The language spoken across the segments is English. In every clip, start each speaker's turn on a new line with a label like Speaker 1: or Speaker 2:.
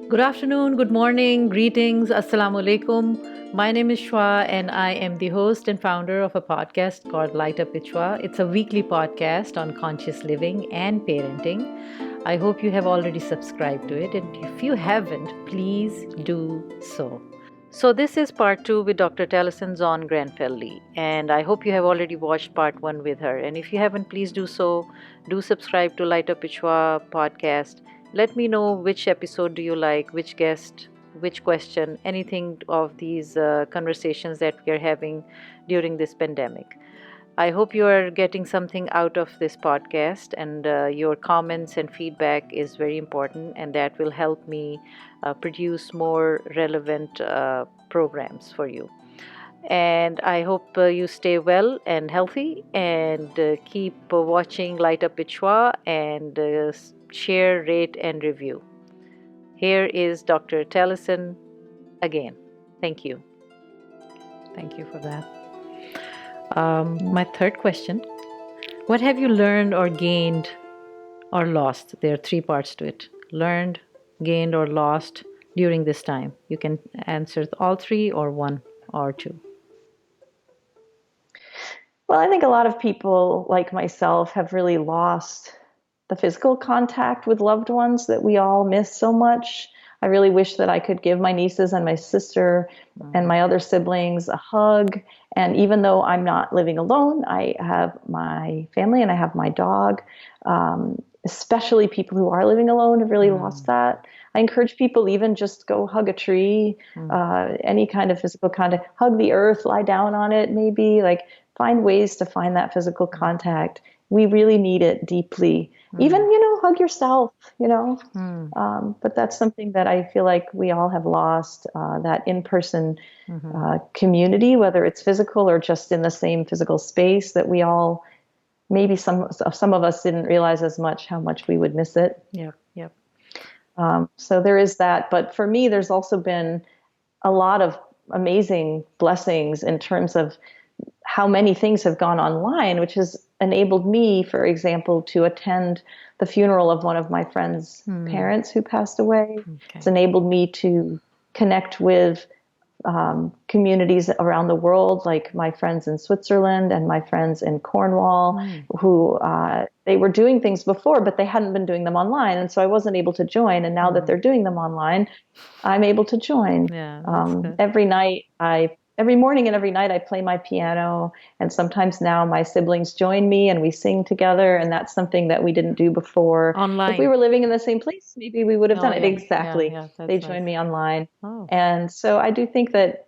Speaker 1: Good afternoon, good morning, greetings, assalamu alaikum. My name is Shwa and I am the host and founder of a podcast called Light Up with Shwa. It's a weekly podcast on conscious living and parenting. I hope you have already subscribed to it, and if you haven't, please do so. So this is part 2 with Dr. Tallessyn, Zawn, Grenfell-Lee, and I hope you have already watched part 1 with her. And if you haven't, please do so. Do subscribe to Light Up with Shwa podcast. Let me know which episode do you like, which guest, which question, anything of these conversations that we are having during this pandemic. I hope you are getting something out of this podcast, and your comments and feedback is very important, and that will help me produce more relevant programs for you. And I hope you stay well and healthy, and keep watching Light Up with Shwa, and share, rate, and review. Here is Dr. Tallessyn again. Thank you. Thank you for that. My third question: what have you learned or gained or lost? There are 3 parts to it: learned, gained, or lost during this time. You can answer all 3 or 1 or 2.
Speaker 2: Well, I think a lot of people like myself have really lost the physical contact with loved ones that we all miss so much. I really wish that I could give my nieces and my sister and my other siblings a hug. And even though I'm not living alone, I have my family and I have my dog. Especially people who are living alone have really lost that. I encourage people even just go hug a tree, any kind of physical contact, hug the earth, lie down on it, maybe like find ways to find that physical contact. We really need it deeply. Even, hug yourself, but that's something that I feel like we all have lost, that in-person community, whether it's physical or just in the same physical space, that we all, maybe some of us didn't realize as much how much we would miss it.
Speaker 1: Yep.
Speaker 2: So there is that. But for me, there's also been a lot of amazing blessings in terms of how many things have gone online, which has enabled me, for example, to attend the funeral of one of my friend's parents who passed away. Okay. It's enabled me to connect with communities around the world, like my friends in Switzerland and my friends in Cornwall, who they were doing things before, but they hadn't been doing them online. And so I wasn't able to join. And now that they're doing them online, I'm able to join.
Speaker 1: Yeah,
Speaker 2: Every morning and every night I play my piano, and sometimes now my siblings join me and we sing together, and that's something that we didn't do before.
Speaker 1: Online.
Speaker 2: If we were living in the same place, maybe we would have done it.
Speaker 1: Yeah.
Speaker 2: Exactly.
Speaker 1: Yeah,
Speaker 2: they join me online.
Speaker 1: Oh.
Speaker 2: And so I do think that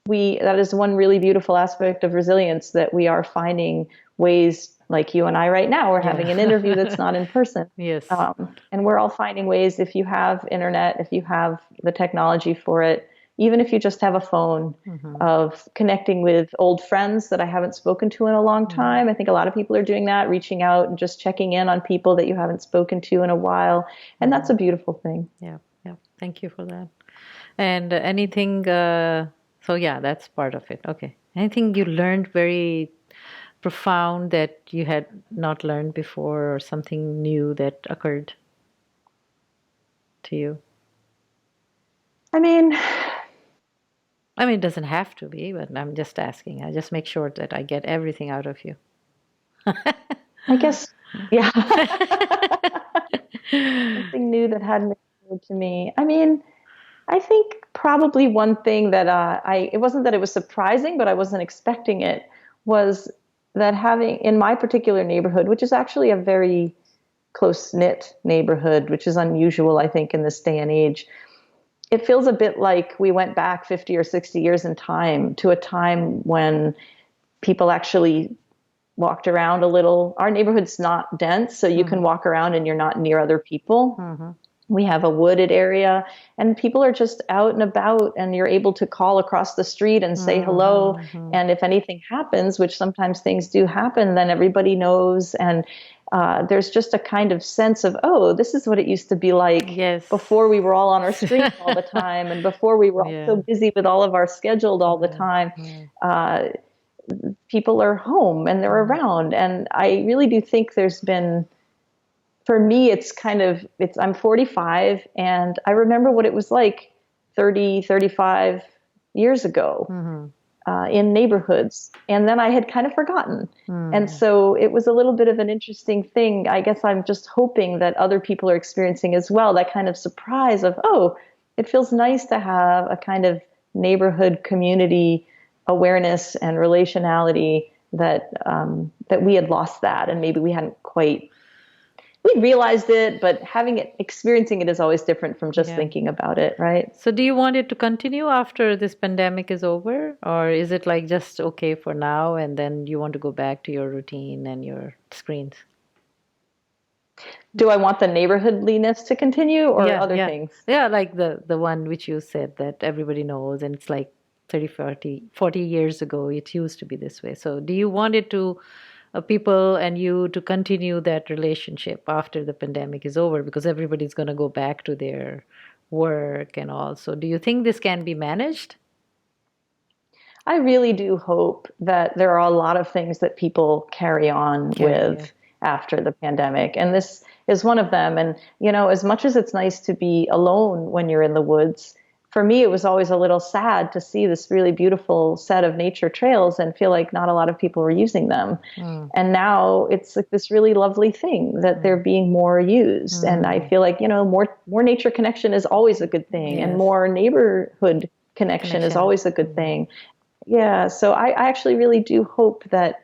Speaker 2: that is one really beautiful aspect of resilience, that we are finding ways, like you and I right now, we're having an interview that's not in person.
Speaker 1: Yes.
Speaker 2: And we're all finding ways, if you have internet, if you have the technology for it, even if you just have a phone, of connecting with old friends that I haven't spoken to in a long time. I think a lot of people are doing that, reaching out and just checking in on people that you haven't spoken to in a while. And that's a beautiful thing.
Speaker 1: Yeah. Thank you for that. And anything, so yeah, that's part of it. Okay. Anything you learned very profound that you had not learned before, or something new that occurred to you?
Speaker 2: I mean,
Speaker 1: it doesn't have to be, but I'm just asking. I just make sure that I get everything out of you.
Speaker 2: I guess, yeah. Something new that hadn't occurred to me. I think probably one thing that it wasn't that it was surprising, but I wasn't expecting it, was that having, in my particular neighborhood, which is actually a very close-knit neighborhood, which is unusual, I think, in this day and age, it feels a bit like we went back 50 or 60 years in time, to a time when people actually walked around a little. Our neighborhood's not dense, so you can walk around and you're not near other people. We have a wooded area, and people are just out and about, and you're able to call across the street and say hello. And if anything happens, which sometimes things do happen, then everybody knows. And there's just a kind of sense of, oh, this is what it used to be like before we were all on our screens all the time, and before we were all so busy with all of our scheduled all the time. People are home and they're around. And I really do think there's been for me, I'm 45, and I remember what it was like 30, 35 years ago in neighborhoods. And then I had kind of forgotten. And so it was a little bit of an interesting thing. I guess I'm just hoping that other people are experiencing as well, that kind of surprise of, oh, it feels nice to have a kind of neighborhood community awareness and relationality that we had lost that, and maybe we hadn't quite we realized it, but experiencing it is always different from just thinking about it, right?
Speaker 1: So do you want it to continue after this pandemic is over? Or is it like just okay for now and then you want to go back to your routine and your screens?
Speaker 2: Do I want the neighborhoodliness to continue or other things?
Speaker 1: Yeah, like the one which you said that everybody knows, and it's like 30, 40 years ago, it used to be this way. So do you want it to people and you to continue that relationship after the pandemic is over, because everybody's going to go back to their work and all? So do you think this can be managed?
Speaker 2: I really do hope that there are a lot of things that people carry on with after the pandemic. And this is one of them. And, as much as it's nice to be alone when you're in the woods, for me, it was always a little sad to see this really beautiful set of nature trails and feel like not a lot of people were using them. And now it's like this really lovely thing that they're being more used. And I feel like, more nature connection is always a good thing, and more neighborhood connection is always a good thing. Yeah. So I actually really do hope that,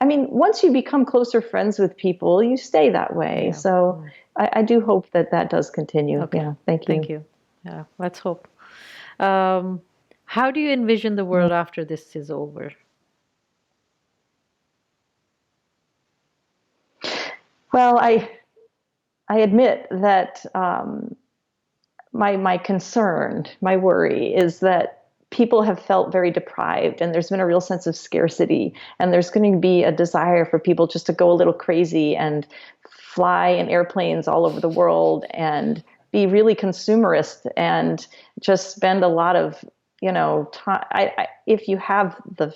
Speaker 2: once you become closer friends with people, you stay that way. Yeah. So I do hope that does continue.
Speaker 1: Okay.
Speaker 2: Yeah. Thank you.
Speaker 1: Thank you. Yeah. Let's hope. How do you envision the world after this is over?
Speaker 2: Well, I admit that my concern, my worry is that people have felt very deprived, and there's been a real sense of scarcity, and there's going to be a desire for people just to go a little crazy and fly in airplanes all over the world and be really consumerist and just spend a lot of, time. If you have the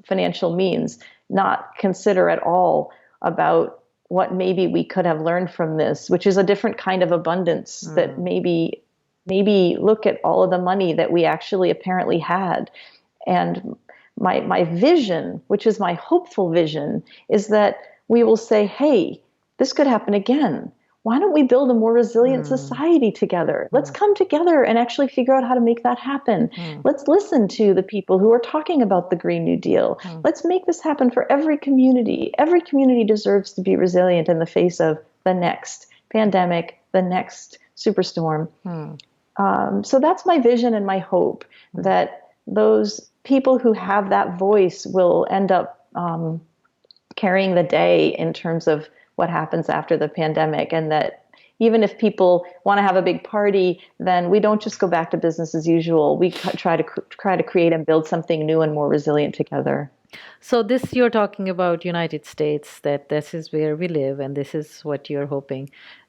Speaker 2: financial means, not consider at all about what maybe we could have learned from this, which is a different kind of abundance that maybe look at all of the money that we actually apparently had. And my vision, which is my hopeful vision, is that we will say, hey, this could happen again. Why don't we build a more resilient society together? Let's come together and actually figure out how to make that happen. Let's listen to the people who are talking about the Green New Deal. Let's make this happen for every community. Every community deserves to be resilient in the face of the next pandemic, the next superstorm. So that's my vision and my hope, that those people who have that voice will end up carrying the day in terms of what happens after the pandemic, and that even if people want to have a big party, then we don't just go back to business as usual. We try to create and build something new and more resilient together.
Speaker 1: So this, you're talking about United States, that this is where we live and this is what you're hoping.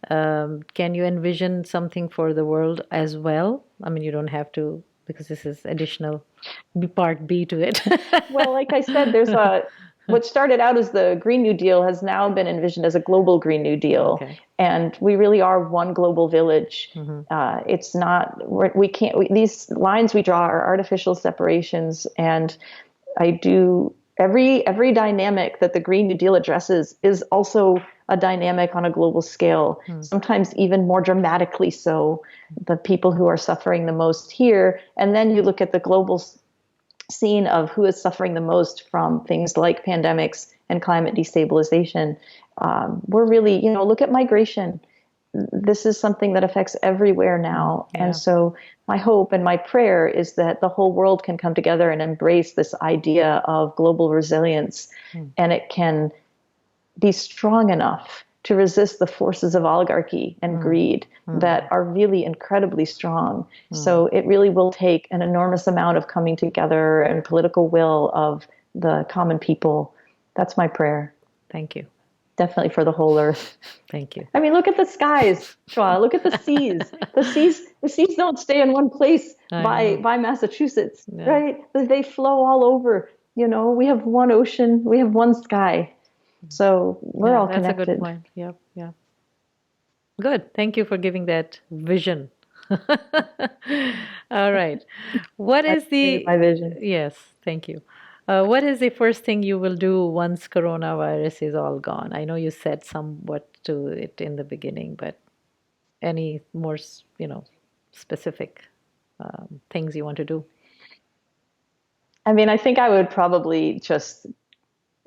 Speaker 1: Can you envision something for the world as well? You don't have to, because this is additional part B to it.
Speaker 2: Well, like I said, what started out as the Green New Deal has now been envisioned as a global Green New Deal. Okay. And we really are one global village. It's not, these lines we draw are artificial separations. And every dynamic that the Green New Deal addresses is also a dynamic on a global scale, sometimes even more dramatically so. The people who are suffering the most here, and then you look at the global scene of who is suffering the most from things like pandemics and climate destabilization. We're really, look at migration. This is something that affects everywhere now. Yeah. And so my hope and my prayer is that the whole world can come together and embrace this idea of global resilience, and it can be strong enough to resist the forces of oligarchy and greed that are really incredibly strong. So it really will take an enormous amount of coming together and political will of the common people. That's my prayer.
Speaker 1: Thank you.
Speaker 2: Definitely for the whole earth.
Speaker 1: Thank you.
Speaker 2: Look at the skies, Shwa. Look at the seas. The seas don't stay in one place by Massachusetts, right? They flow all over. We have one ocean, we have one sky. So we're all connected.
Speaker 1: That's a good point. Yeah. Good. Thank you for giving that vision. All right. What
Speaker 2: I
Speaker 1: is
Speaker 2: agree,
Speaker 1: the,
Speaker 2: my vision.
Speaker 1: yes, thank you. What is the first thing you will do once coronavirus is all gone? I know you said somewhat to it in the beginning, but any more, specific things you want to do?
Speaker 2: I mean, I think I would probably just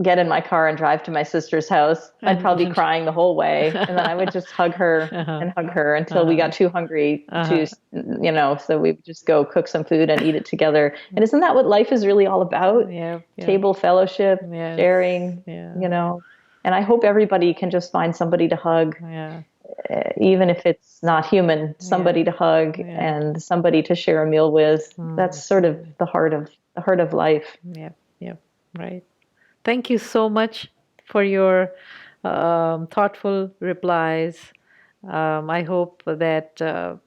Speaker 2: get in my car and drive to my sister's house. I'd
Speaker 1: And
Speaker 2: probably be crying the whole way. And then I would just hug her
Speaker 1: uh-huh,
Speaker 2: and hug her until we
Speaker 1: uh-huh,
Speaker 2: got too hungry to,
Speaker 1: uh-huh.
Speaker 2: so we would just go cook some food and eat it together. And isn't that what life is really all about?
Speaker 1: Yeah, yeah,
Speaker 2: Table fellowship,
Speaker 1: yes,
Speaker 2: sharing,
Speaker 1: yeah,
Speaker 2: you know. And I hope everybody can just find somebody to hug,
Speaker 1: yeah,
Speaker 2: even if it's not human,
Speaker 1: yeah,
Speaker 2: somebody to hug
Speaker 1: yeah.
Speaker 2: and somebody to share a meal with. That's sort of
Speaker 1: Absolutely.
Speaker 2: the heart of life.
Speaker 1: Yeah, yeah, right. Thank you so much for your thoughtful replies. I hope that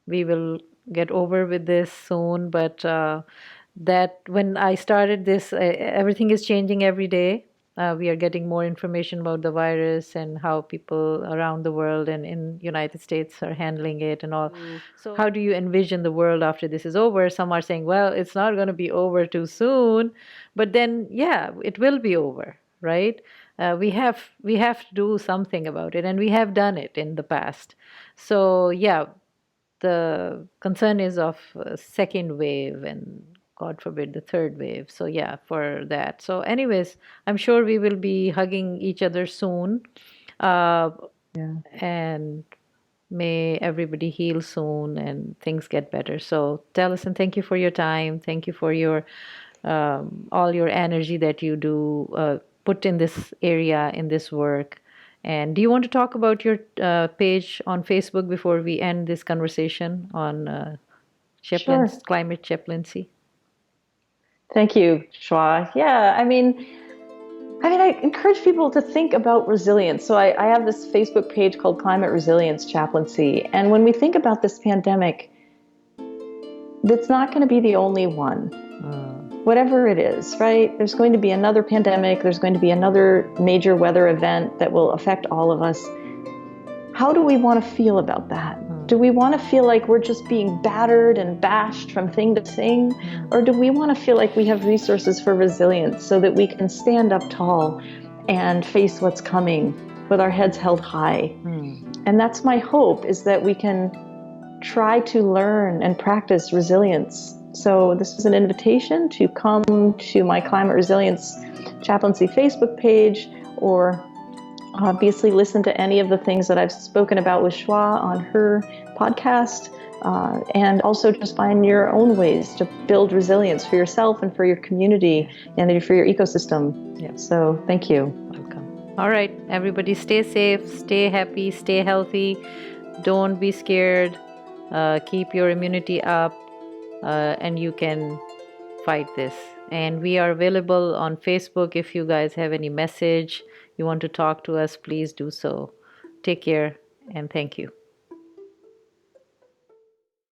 Speaker 1: we will get over with this soon, but that when I started this, everything is changing every day. We are getting more information about the virus and how people around the world and in United States are handling it and all. So how do you envision the world after this is over? Some are saying, well, it's not going to be over too soon, but then yeah, it will be over, right? We have to do something about it, and we have done it in the past. So yeah, the concern is of second wave and God forbid the third wave. So yeah, for that. So anyways, I'm sure we will be hugging each other soon, uh,
Speaker 2: Yeah.
Speaker 1: and may everybody heal soon and things get better. So Tallessyn, thank you for your time. Thank you for your all your energy that you do put in this area, in this work. And do you want to talk about your page on Facebook before we end this conversation on
Speaker 2: Sure.
Speaker 1: climate chaplaincy?
Speaker 2: Thank you, Shwa. Yeah, I encourage people to think about resilience. So I have this Facebook page called Climate Resilience Chaplaincy. And when we think about this pandemic, it's not going to be the only one. Whatever it is, right? There's going to be another pandemic. There's going to be another major weather event that will affect all of us. How do we want to feel about that? Do we want to feel like we're just being battered and bashed from thing to thing? Or do we want to feel like we have resources for resilience so that we can stand up tall and face what's coming with our heads held high? And that's my hope, is that we can try to learn and practice resilience. So this is an invitation to come to my Climate Resilience Chaplaincy Facebook page, or obviously listen to any of the things that I've spoken about with Shwa on her podcast, and also just find your own ways to build resilience for yourself and for your community and for your ecosystem.
Speaker 1: Yeah.
Speaker 2: So thank you.
Speaker 1: Welcome. All right, everybody, stay safe, stay happy, stay healthy. Don't be scared. Keep your immunity up, and you can fight this. And we are available on Facebook. If you guys have any message you want to talk to us, please do so. Take care and thank you.